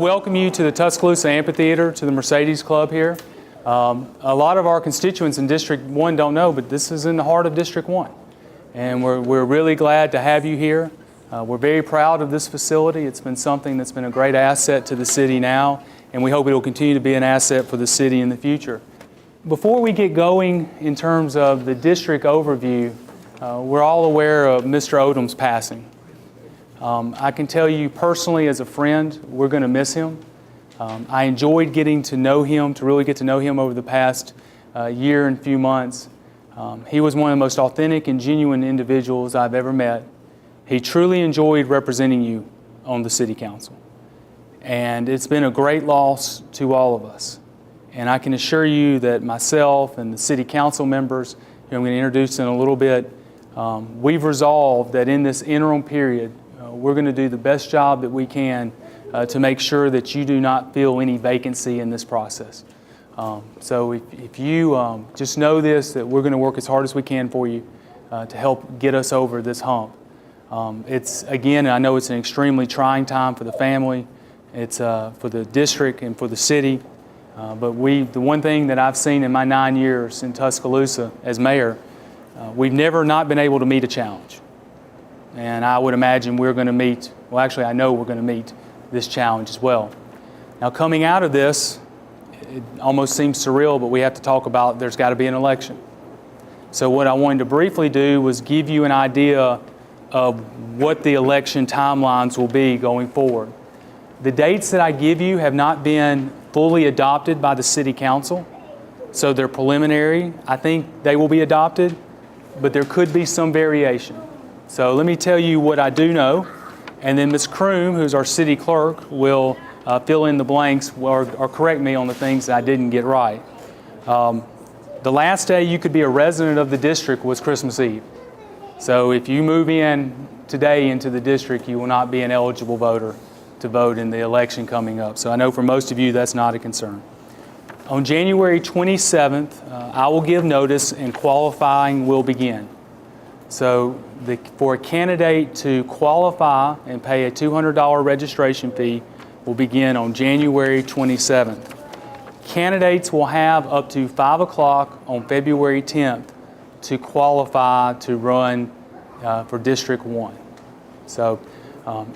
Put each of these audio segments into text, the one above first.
welcome you to the Tuscaloosa Amphitheater, to the Mercedes Club here. A lot of our constituents in District 1 don't know, but this is in the heart of District 1. And we're really glad to have you here. We're very proud of this facility. It's been something that's been a great asset to the city now, and we hope it will continue to be an asset for the city in the future. Before we get going in terms of the district overview, we're all aware of Mr. Odom's passing. I can tell you personally as a friend, we're going to miss him. I enjoyed getting to know him, to really get to know him over the past year and few months. He was one of the most authentic and genuine individuals I've ever met. He truly enjoyed representing you on the City Council. And it's been a great loss to all of us. And I can assure you that myself and the City Council members, who I'm going to introduce in a little bit, we've resolved that in this interim period, we're going to do the best job that we can to make sure that you do not feel any vacancy in this process. So if you just know this, that we're going to work as hard as we can for you to help get us over this hump. It's, again, I know it's an extremely trying time for the family, it's for the district and for the city, but the one thing that I've seen in my 9 years in Tuscaloosa as mayor, we've never not been able to meet a challenge. And I would imagine we're going to meet, well actually I know we're going to meet this challenge as well. Now coming out of this, it almost seems surreal, but we have to talk about there's got to be an election. So what I wanted to briefly do was give you an idea of what the election timelines will be going forward. The dates that I give you have not been fully adopted by the City Council, so they're preliminary. I think they will be adopted, but there could be some variation. So let me tell you what I do know, and then Ms. Kroom, who's our city clerk, will fill in the blanks or correct me on the things that I didn't get right. The last day you could be a resident of the district was Christmas Eve. So if you move in today into the district, you will not be an eligible voter to vote in the election coming up. So I know for most of you that's not a concern. On January 27th, I will give notice and qualifying will begin. So for a candidate to qualify and pay a $200 registration fee will begin on January 27th. Candidates will have up to 5 o'clock on February 10th to qualify to run for District 1. So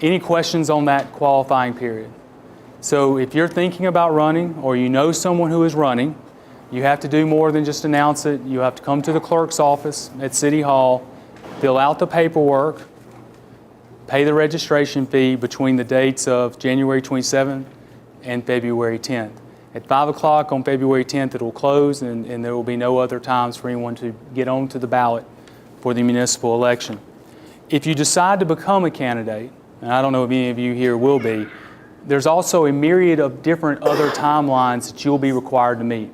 any questions on that qualifying period? So if you're thinking about running or you know someone who is running, you have to do more than just announce it. You have to come to the clerk's office at City Hall, fill out the paperwork, pay the registration fee between the dates of January 27th and February 10th. At 5 o'clock on February 10th, it will close, and there will be no other times for anyone to get onto the ballot for the municipal election. If you decide to become a candidate, and I don't know if any of you here will be, there's also a myriad of different other timelines that you'll be required to meet,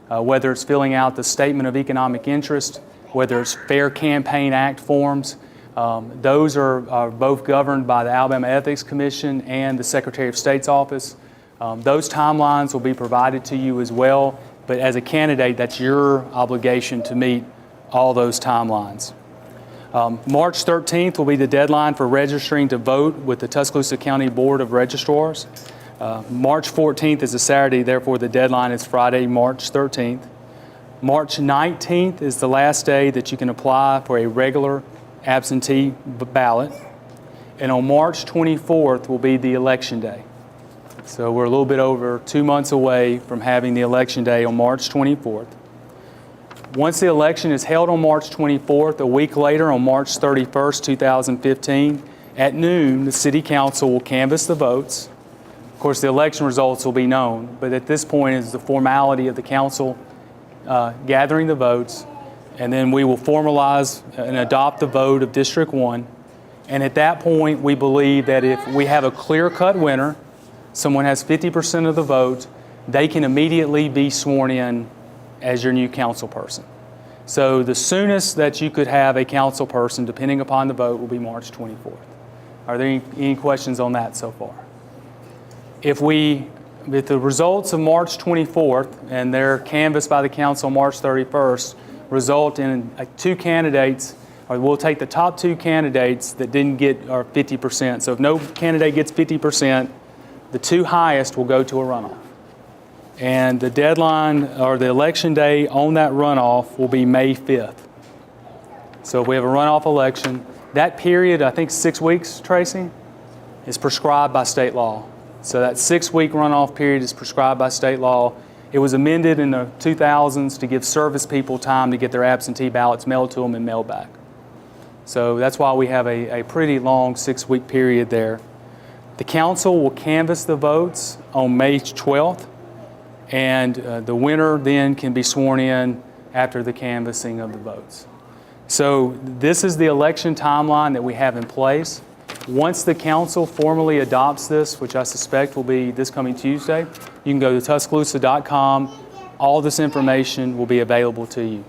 whether it's filling out the Statement of Economic Interest, whether it's Fair Campaign Act forms. Those are both governed by the Alabama Ethics Commission and the Secretary of State's office. Those timelines will be provided to you as well, but as a candidate, that's your obligation to meet all those timelines. March 13th will be the deadline for registering to vote with the Tuscaloosa County Board of Registrars. March 14th is a Saturday, therefore the deadline is Friday, March 13th. March 19th is the last day that you can apply for a regular absentee ballot. And on March 24th will be the election day. So we're a little bit over 2 months away from having the election day on March 24th. Once the election is held on March 24th, a week later on March 31st, 2015, at noon, the City Council will canvass the votes. Of course, the election results will be known, but at this point is the formality of the council gathering the votes, and then we will formalize and adopt the vote of District 1. And at that point, we believe that if we have a clear-cut winner, someone has 50% of the vote, they can immediately be sworn in as your new council person. So the soonest that you could have a council person, depending upon the vote, will be March 24th. Are there any questions on that so far? If the results of March 24th and they're canvassed by the council March 31st result in two candidates, or we'll take the top two candidates that didn't get our 50%. So if no candidate gets 50%, the two highest will go to a runoff. And the deadline or the election day on that runoff will be May 5th. So if we have a runoff election, that period, I think 6 weeks, Tracy, is prescribed by state law. So that 6-week runoff period is prescribed by state law. It was amended in the 2000s to give service people time to get their absentee ballots mailed to them and mailed back. So that's why we have a pretty long 6-week period there. The council will canvass the votes on May 12th, and the winner then can be sworn in after the canvassing of the votes. So this is the election timeline that we have in place. Once the council formally adopts this, which I suspect will be this coming Tuesday, you can go to tuscaloosa.com. All this information will be available to you.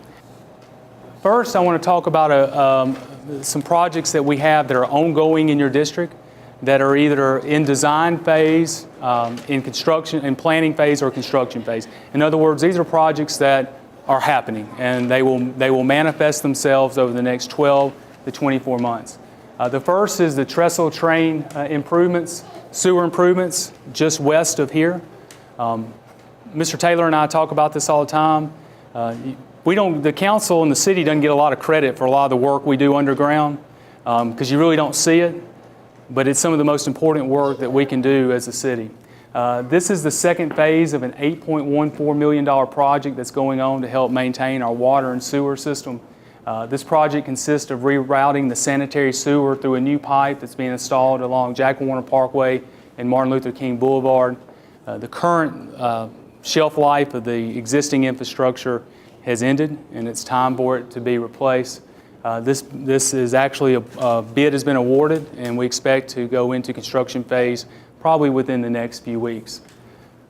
First, I want to talk about some projects that we have that are ongoing in your district that are either in design phase, in construction, in planning phase, or construction phase. In other words, these are projects that are happening, and they will manifest themselves over the next 12 to 24 months. The first is the trestle train improvements, sewer improvements just west of here. Mr. Taylor and I talk about this all the time. The council and the city doesn't get a lot of credit for a lot of the work we do underground because you really don't see it, but it's some of the most important work that we can do as a city. This is the second phase of an $8.14 million project that's going on to help maintain our water and sewer system. This project consists of rerouting the sanitary sewer through a new pipe that's being installed along Jack Warner Parkway and Martin Luther King Boulevard. The current shelf life of the existing infrastructure has ended, and it's time for it to be replaced. This is actually a bid has been awarded, and we expect to go into construction phase probably within the next few weeks.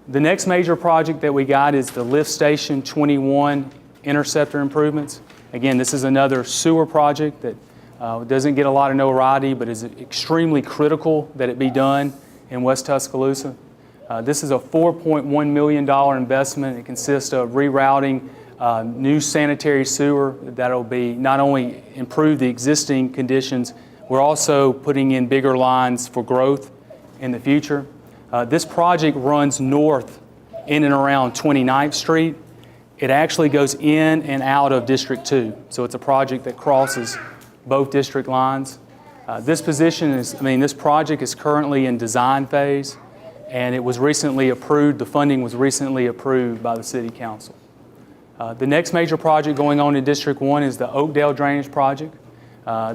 The next major project that we got is the Lift Station 21 interceptor improvements. Again, this is another sewer project that doesn't get a lot of notoriety, but is extremely critical that it be done in West Tuscaloosa. This is a $4.1 million investment. It consists of rerouting new sanitary sewer that will be not only improve the existing conditions, we're also putting in bigger lines for growth in the future. This project runs north in and around 29th Street. It actually goes in and out of District 2. So it's a project that crosses both district lines. This project is currently in design phase, and it was recently approved. The funding was recently approved by the City Council. The next major project going on in District 1 is the Oakdale Drainage Project.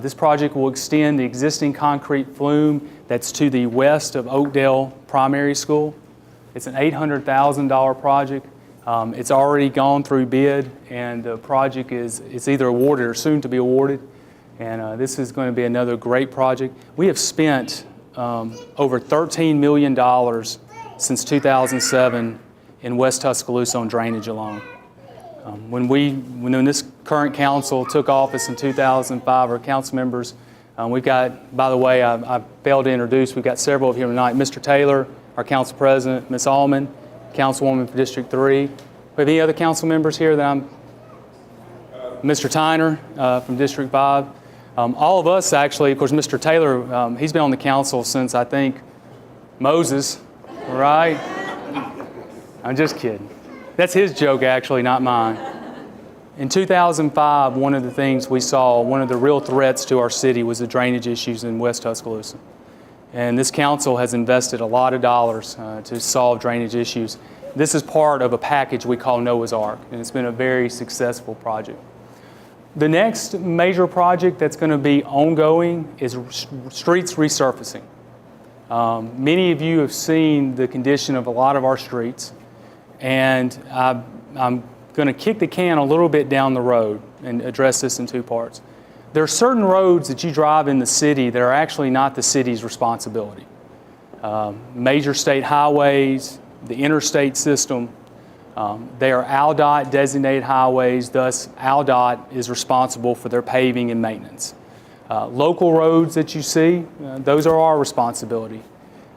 This project will extend the existing concrete flume that's to the west of Oakdale Primary School. It's an $800,000 project. It's already gone through bid, and the project it's either awarded or soon to be awarded. And this is going to be another great project. We have spent over $13 million since 2007 in West Tuscaloosa on drainage alone. When this current council took office in 2005, our council members, we've got, by the way, I failed to introduce, we've got several of you tonight. Mr. Taylor, our council president, Ms. Allman, councilwoman for District 3. We have any other council members here that Mr. Tyner from District 5. All of us actually, of course, Mr. Taylor, he's been on the council since, I think, Moses, right? I'm just kidding. That's his joke, actually, not mine. In 2005, one of the things we saw, one of the real threats to our city was the drainage issues in West Tuscaloosa. And this council has invested a lot of dollars to solve drainage issues. This is part of a package we call Noah's Ark, and it's been a very successful project. The next major project that's going to be ongoing is streets resurfacing. Many of you have seen the condition of a lot of our streets, and I'm going to kick the can a little bit down the road and address this in two parts. There are certain roads that you drive in the city that are actually not the city's responsibility. Major state highways, the interstate system, they are ALDOT designated highways, thus ALDOT is responsible for their paving and maintenance. Local roads that you see, those are our responsibility.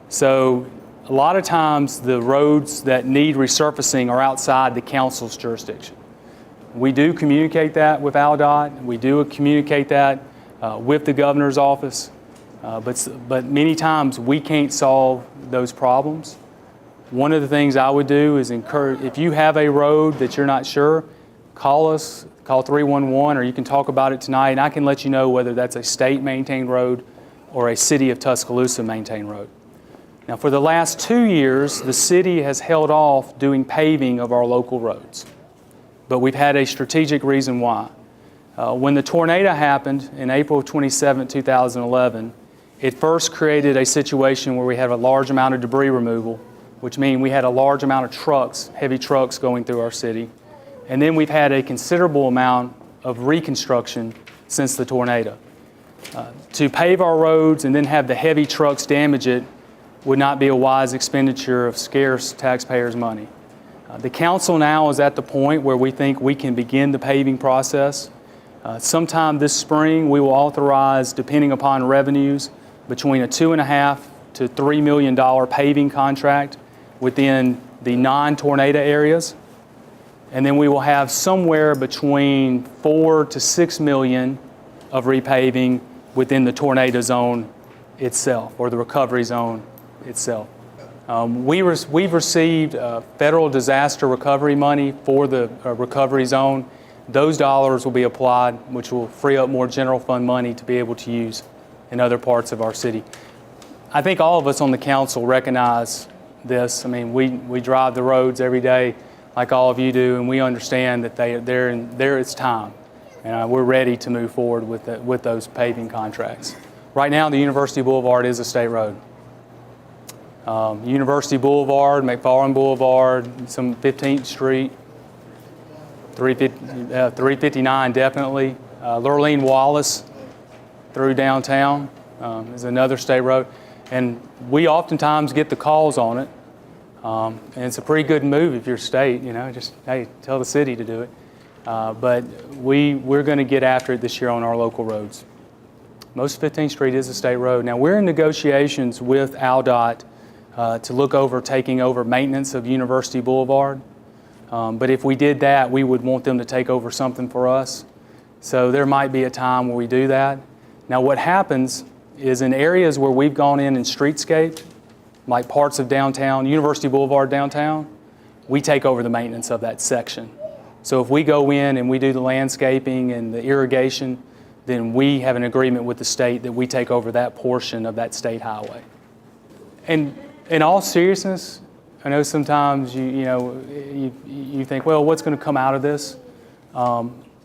So a lot of times the roads that need resurfacing are outside the council's jurisdiction. We do communicate that with ALDOT. We do communicate that with the governor's office. But many times we can't solve those problems. One of the things I would do is encourage, if you have a road that you're not sure, call us, call 311, or you can talk about it tonight, and I can let you know whether that's a state-maintained road or a City of Tuscaloosa maintained road. Now, for the last 2 years, the city has held off doing paving of our local roads, but we've had a strategic reason why. When the tornado happened in April 27, 2011, it first created a situation where we had a large amount of debris removal, which means we had a large amount of trucks, heavy trucks going through our city. And then we've had a considerable amount of reconstruction since the tornado. To pave our roads and then have the heavy trucks damage it would not be a wise expenditure of scarce taxpayers' money. The council now is at the point where we think we can begin the paving process. Sometime this spring, we will authorize, depending upon revenues, between a $2.5 to $3 million paving contract within the non-tornado areas. And then we will have somewhere between 4 to 6 million of repaving within the tornado zone itself, or the recovery zone itself. We've received federal disaster recovery money for the recovery zone. Those dollars will be applied, which will free up more general fund money to be able to use in other parts of our city. I think all of us on the council recognize this. I mean, we drive the roads every day like all of you do, and we understand that there it's time. And we're ready to move forward with those paving contracts. Right now, the University Boulevard is a state road. University Boulevard, McFarland Boulevard, some 15th Street, 359 definitely. Lurleen Wallace through downtown is another state road. And we oftentimes get the calls on it. And it's a pretty good move if you're state, you know, just, hey, tell the city to do it. But we're going to get after it this year on our local roads. Most 15th Street is a state road. Now, we're in negotiations with AlDOT to look over taking over maintenance of University Boulevard. But if we did that, we would want them to take over something for us. So there might be a time where we do that. Now, what happens is in areas where we've gone in and streetscaped, like parts of downtown, University Boulevard downtown, we take over the maintenance of that section. So if we go in and we do the landscaping and the irrigation, then we have an agreement with the state that we take over that portion of that state highway. And in all seriousness, I know sometimes you think, well, what's going to come out of this?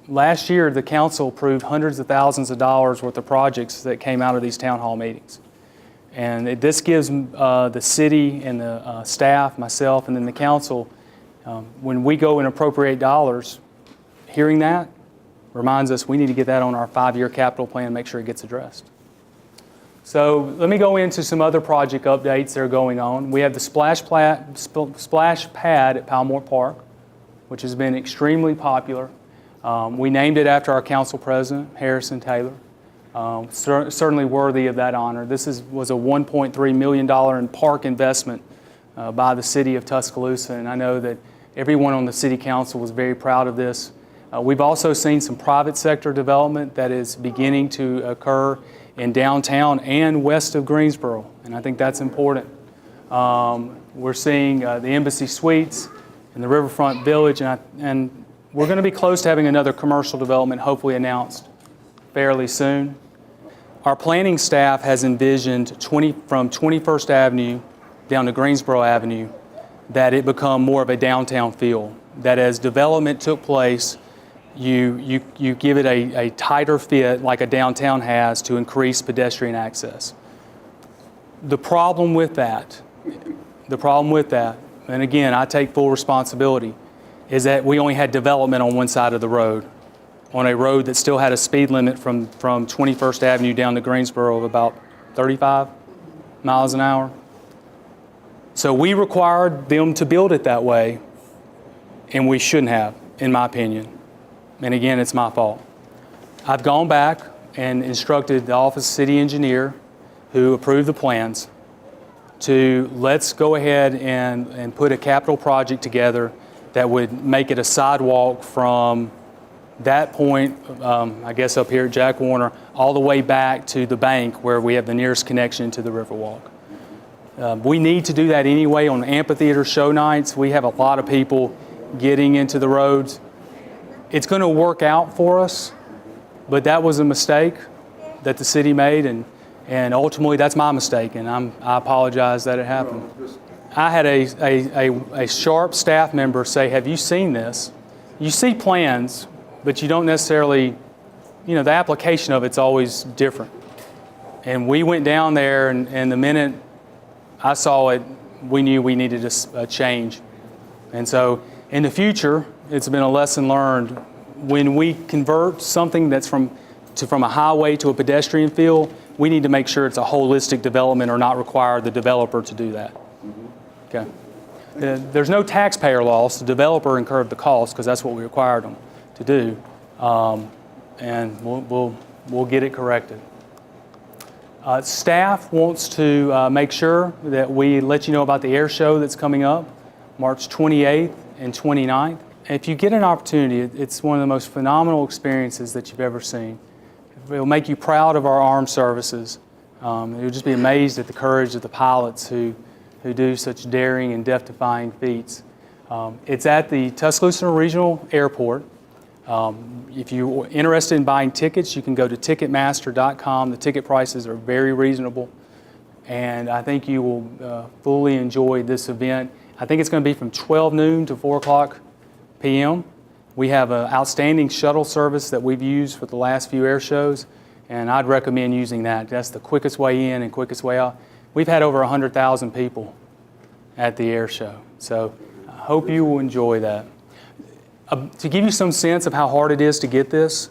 Last year, the council approved hundreds of thousands of dollars worth of projects that came out of these town hall meetings. And this gives the city and the staff, myself, and then the council, when we go and appropriate dollars, hearing that reminds us we need to get that on our 5-year capital plan and make sure it gets addressed. So let me go into some other project updates that are going on. We have the splash pad at Palmore Park, which has been extremely popular. We named it after our council president, Harrison Taylor. Certainly worthy of that honor. This was a $1.3 million in park investment by the city of Tuscaloosa, and I know that everyone on the city council was very proud of this. We've also seen some private sector development that is beginning to occur in downtown and west of Greensboro, and I think that's important. We're seeing the Embassy Suites and the Riverfront Village, and we're going to be close to having another commercial development hopefully announced fairly soon. Our planning staff has envisioned from 21st Avenue down to Greensboro Avenue that it become more of a downtown feel, that as development took place, you give it a tighter fit like a downtown has to increase pedestrian access. The problem with that, and again, I take full responsibility, is that we only had development on one side of the road, on a road that still had a speed limit from 21st Avenue down to Greensboro of about 35 miles an hour. So we required them to build it that way, and we shouldn't have, in my opinion. And again, it's my fault. I've gone back and instructed the Office of City Engineer, who approved the plans, to let's go ahead and put a capital project together that would make it a sidewalk from that point, I guess up here at Jack Warner, all the way back to the bank where we have the nearest connection to the Riverwalk. We need to do that anyway on amphitheater show nights. We have a lot of people getting into the roads. It's going to work out for us, but that was a mistake that the city made, and ultimately that's my mistake, and I apologize that it happened. I had a sharp staff member say, have you seen this? You see plans, but you don't necessarily, the application of it's always different. And we went down there, and the minute I saw it, we knew we needed a change. And so in the future, it's been a lesson learned. When we convert something that's from a highway to a pedestrian field, we need to make sure it's a holistic development or not require the developer to do that. Okay. There's no taxpayer loss. The developer incurred the cost because that's what we required them to do, and we'll get it corrected. Staff wants to make sure that we let you know about the air show that's coming up, March 28th and 29th. If you get an opportunity, it's one of the most phenomenal experiences that you've ever seen. It'll make you proud of our armed services. You'll just be amazed at the courage of the pilots who do such daring and death-defying feats. It's at the Tuscaloosa Regional Airport. If you're interested in buying tickets, you can go to Ticketmaster.com. The ticket prices are very reasonable, and I think you will fully enjoy this event. I think it's going to be from 12 noon to 4 o'clock p.m. We have an outstanding shuttle service that we've used for the last few air shows, and I'd recommend using that. That's the quickest way in and quickest way out. We've had over 100,000 people at the air show, so I hope you will enjoy that. To give you some sense of how hard it is to get this,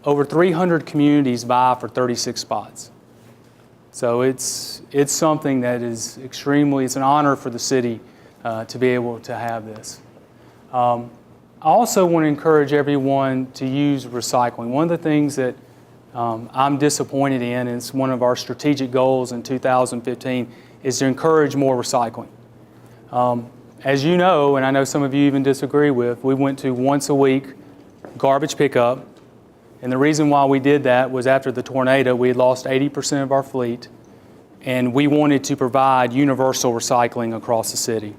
over 300 communities vie for 36 spots. So it's something that is it's an honor for the city to be able to have this. I also want to encourage everyone to use recycling. One of the things that I'm disappointed in, and it's one of our strategic goals in 2015, is to encourage more recycling. As you know, and I know some of you even disagree with, we went to once a week garbage pickup, and the reason why we did that was after the tornado, we had lost 80% of our fleet, and we wanted to provide universal recycling across the city.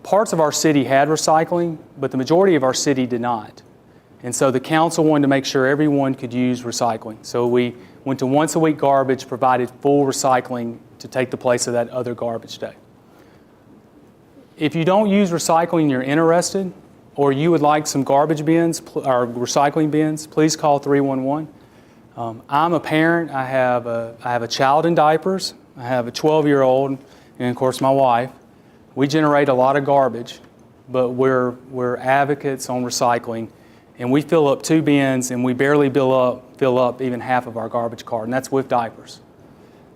Parts of our city had recycling, but the majority of our city did not. And so the council wanted to make sure everyone could use recycling. So we went to once a week garbage, provided full recycling to take the place of that other garbage day. If you don't use recycling and you're interested, or you would like some garbage bins or recycling bins, please call 311. I'm a parent. I have a child in diapers. I have a 12-year-old, and of course my wife. We generate a lot of garbage, but we're advocates on recycling, and we fill up 2 bins, and we barely fill up even half of our garbage cart, and that's with diapers.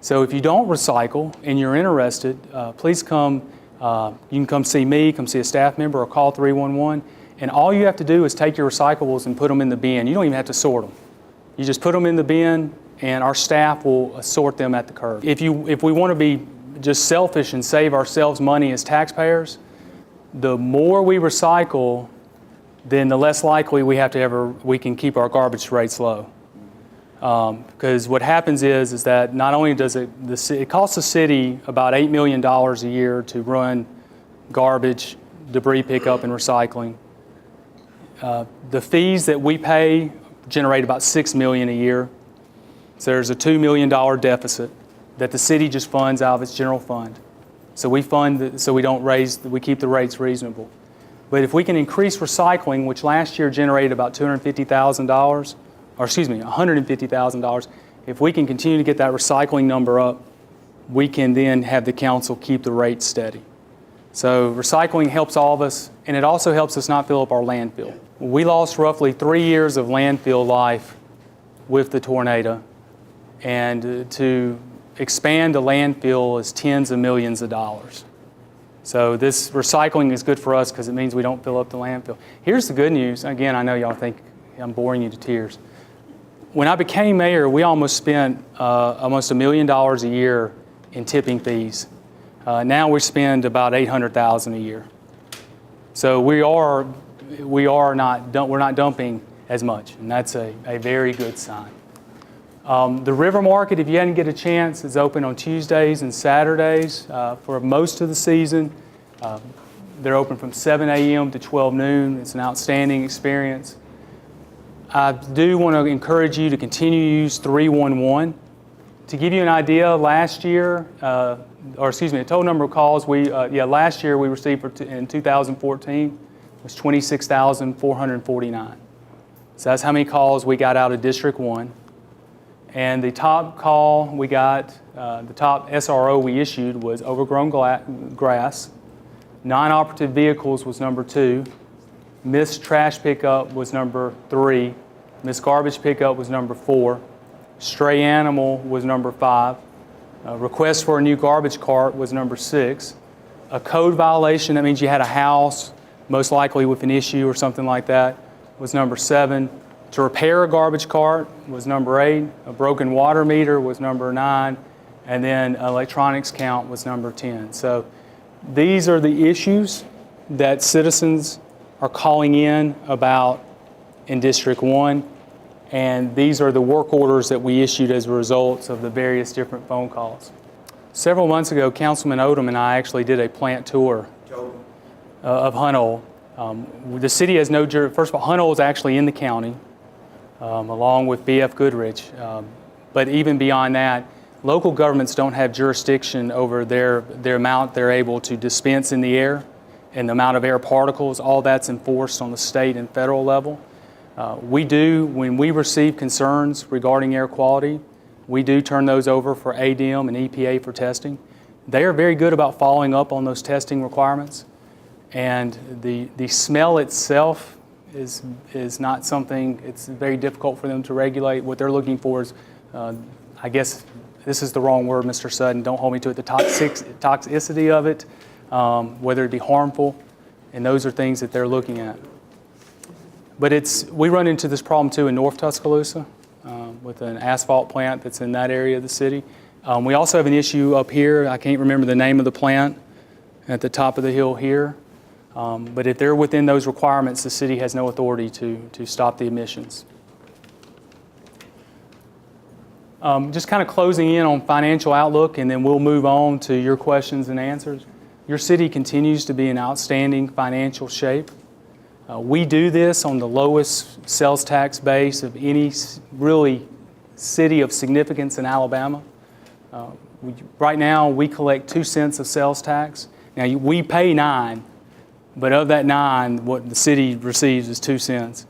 So if you don't recycle and you're interested, please come. You can come see me, come see a staff member, or call 311. And all you have to do is take your recyclables and put them in the bin. You don't even have to sort them. You just put them in the bin, and our staff will sort them at the curb. If we want to be just selfish and save ourselves money as taxpayers, the more we recycle, then the less likely we can keep our garbage rates low. Because what happens is that not only does it costs the city about $8 million a year to run garbage, debris pickup, and recycling. The fees that we pay generate about $6 million a year. So there's a $2 million deficit that the city just funds out of its general fund. So we fund, so we keep the rates reasonable. But if we can increase recycling, which last year generated about $150,000, if we can continue to get that recycling number up, we can then have the council keep the rates steady. So recycling helps all of us, and it also helps us not fill up our landfill. We lost roughly 3 years of landfill life with the tornado, and to expand the landfill is tens of millions of dollars. So this recycling is good for us because it means we don't fill up the landfill. Here's the good news. Again, I know y'all think I'm boring you to tears. When I became mayor, we almost spent almost $1 million a year in tipping fees. Now we spend about $800,000 a year. So we are we're not dumping as much, and that's a very good sign. The river market, if you hadn't get a chance, is open on Tuesdays and Saturdays for most of the season. They're open from 7 a.m. to 12 noon. It's an outstanding experience. I do want to encourage you to continue to use 311. To give you an idea, last year, the total number of calls last year we received in 2014 was 26,449. So that's how many calls we got out of District 1. And the top call we got, the top SRO we issued was overgrown grass. Non-operative vehicles was number 2. Missed trash pickup was number 3. Missed garbage pickup was number 4. Stray animal was number 5. Request for a new garbage cart was number 6. A code violation, that means you had a house, most likely with an issue or something like that, was number 7. To repair a garbage cart was number 8. A broken water meter was number 9. And then electronics count was number 10. So these are the issues that citizens are calling in about in District 1. And these are the work orders that we issued as a result of the various different phone calls. Several months ago, Councilman Odom and I actually did a plant tour of Hunnell. The city has no jurisdiction. First of all, Hunnell is actually in the county, along with B.F. Goodrich. But even beyond that, local governments don't have jurisdiction over their amount they're able to dispense in the air and the amount of air particles. All that's enforced on the state and federal level. We do, when we receive concerns regarding air quality, we do turn those over for ADM and EPA for testing. They are very good about following up on those testing requirements. And the smell itself is not something, it's very difficult for them to regulate. What they're looking for is, I guess this is the wrong word, Mr. Sutton, don't hold me to it, the toxicity of it, whether it be harmful, and those are things that they're looking at. But we run into this problem too in North Tuscaloosa with an asphalt plant that's in that area of the city. We also have an issue up here. I can't remember the name of the plant at the top of the hill here. But if they're within those requirements, the city has no authority to stop the emissions. Just kind of closing in on financial outlook, and then we'll move on to your questions and answers. Your city continues to be in outstanding financial shape. We do this on the lowest sales tax base of any really city of significance in Alabama. Right now, we collect 2 cents of sales tax. Now, we pay 9, but of that 9, what the city receives is 2 cents.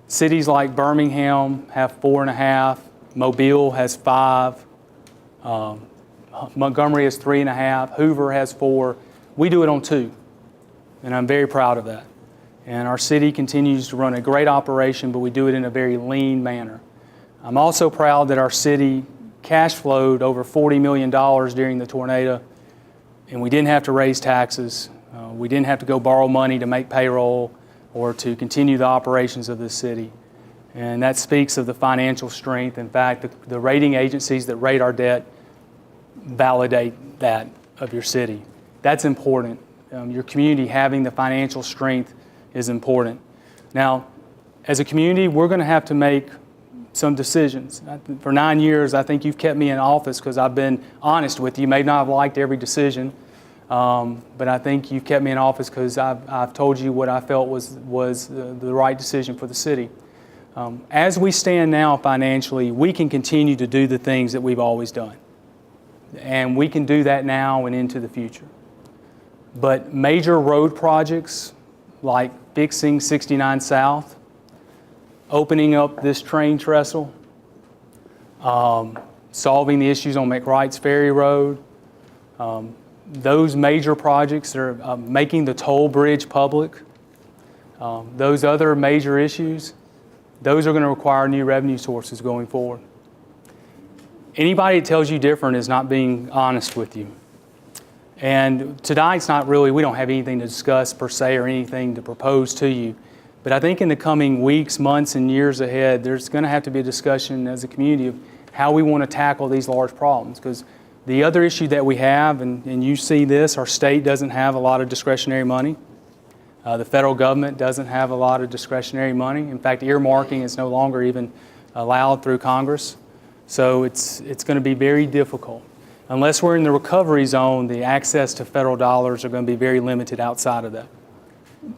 Cities like Birmingham have 4.5, Mobile has 5, Montgomery has 3.5, Hoover has 4. We do it on 2, and I'm very proud of that. And our city continues to run a great operation, but we do it in a very lean manner. I'm also proud that our city cash flowed over $40 million during the tornado, and we didn't have to raise taxes. We didn't have to go borrow money to make payroll or to continue the operations of this city. And that speaks of the financial strength. In fact, the rating agencies that rate our debt validate that of your city. That's important. Your community having the financial strength is important. Now, as a community, we're going to have to make some decisions. For 9 years, I think you've kept me in office because I've been honest with you. You may not have liked every decision, but I think you've kept me in office because I've told you what I felt was the right decision for the city. As we stand now financially, we can continue to do the things that we've always done. And we can do that now and into the future. But major road projects like fixing 69 South, opening up this train trestle, solving the issues on McWright's Ferry Road, those major projects that are making the toll bridge public, those other major issues, those are going to require new revenue sources going forward. Anybody that tells you different is not being honest with you. And tonight's not really, we don't have anything to discuss per se or anything to propose to you. But I think in the coming weeks, months, and years ahead, there's going to have to be a discussion as a community of how we want to tackle these large problems. Because the other issue that we have, and you see this, our state doesn't have a lot of discretionary money. The federal government doesn't have a lot of discretionary money. In fact, earmarking is no longer even allowed through Congress. So it's going to be very difficult. Unless we're in the recovery zone, the access to federal dollars are going to be very limited outside of that.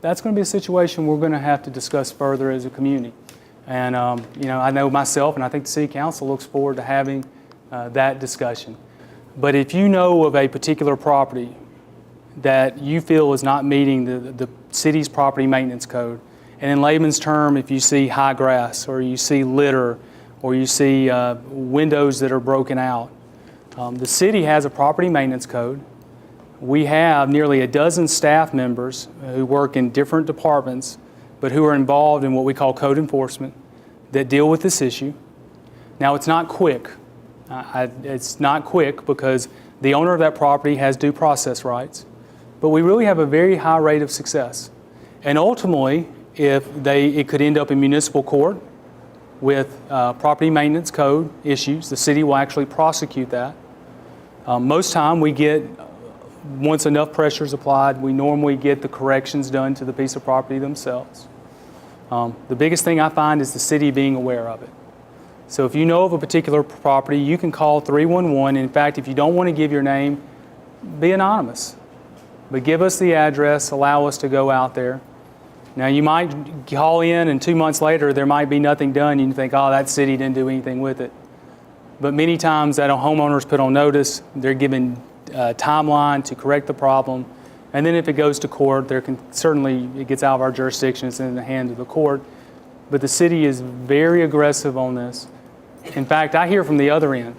That's going to be a situation we're going to have to discuss further as a community. And I know myself, and I think the City Council looks forward to having that discussion. But if you know of a particular property that you feel is not meeting the city's property maintenance code, and in layman's term, if you see high grass, or you see litter, or you see windows that are broken out, the city has a property maintenance code. We have nearly a dozen staff members who work in different departments, but who are involved in what we call code enforcement that deal with this issue. Now, it's not quick. It's not quick because the owner of that property has due process rights, but we really have a very high rate of success. And ultimately, it could end up in municipal court with property maintenance code issues. The city will actually prosecute that. Most time we get, once enough pressure is applied, we normally get the corrections done to the piece of property themselves. The biggest thing I find is the city being aware of it. So if you know of a particular property, you can call 311. In fact, if you don't want to give your name, be anonymous. But give us the address, allow us to go out there. Now, you might call in and 2 months later, there might be nothing done. You think, oh, that city didn't do anything with it. But many times that a homeowner's put on notice, they're given a timeline to correct the problem. And then if it goes to court, certainly it gets out of our jurisdiction, it's in the hands of the court. But the city is very aggressive on this. In fact, I hear from the other end.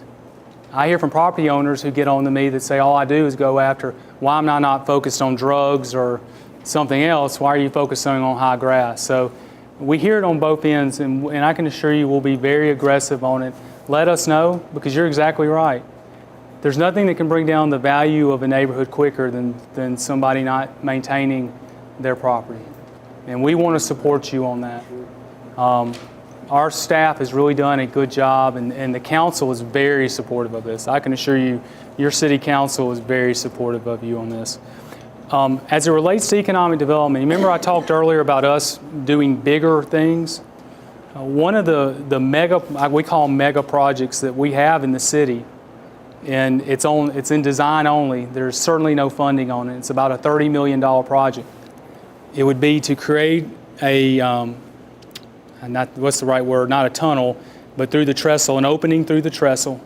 I hear from property owners who get on to me that say, all I do is go after, why am I not focused on drugs or something else? Why are you focusing on high grass? So we hear it on both ends, and I can assure you we'll be very aggressive on it. Let us know, because you're exactly right. There's nothing that can bring down the value of a neighborhood quicker than somebody not maintaining their property. And we want to support you on that. Our staff has really done a good job, and the council is very supportive of this. I can assure you, your city council is very supportive of you on this. As it relates to economic development, remember I talked earlier about us doing bigger things? One of the mega, we call them mega projects that we have in the city, and it's in design only. There's certainly no funding on it. It's about a $30 million project. It would be to create what's the right word, not a tunnel, but through the trestle, an opening through the trestle.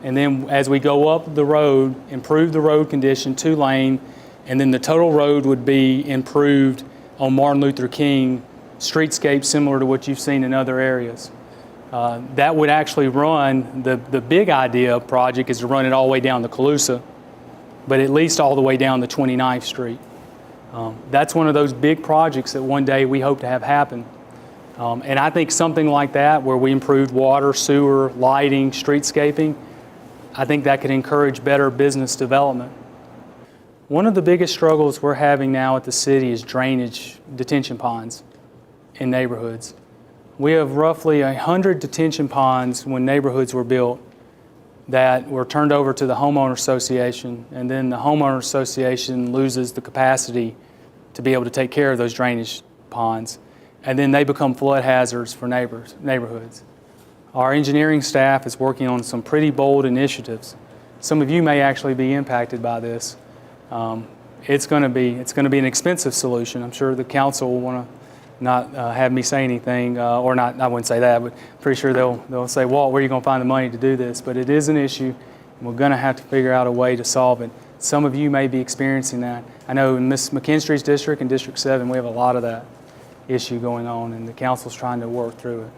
And then as we go up the road, improve the road condition, 2-lane, and then the total road would be improved on Martin Luther King, streetscape similar to what you've seen in other areas. That would actually run, the big idea project is to run it all the way down to Colusa, but at least all the way down to 29th Street. That's one of those big projects that one day we hope to have happen. And I think something like that, where we improved water, sewer, lighting, streetscaping, I think that could encourage better business development. One of the biggest struggles we're having now at the city is drainage detention ponds in neighborhoods. We have roughly 100 detention ponds when neighborhoods were built that were turned over to the homeowner association, and then the homeowner association loses the capacity to be able to take care of those drainage ponds, and then they become flood hazards for neighborhoods. Our engineering staff is working on some pretty bold initiatives. Some of you may actually be impacted by this. It's going to be an expensive solution. I'm sure the council will want to not have me say anything, or not. I wouldn't say that, but pretty sure they'll say, Walt, where are you going to find the money to do this? But it is an issue, and we're going to have to figure out a way to solve it. Some of you may be experiencing that. I know in Ms. McKinstry's district, in District 7, we have a lot of that issue going on, and the council's trying to work through it.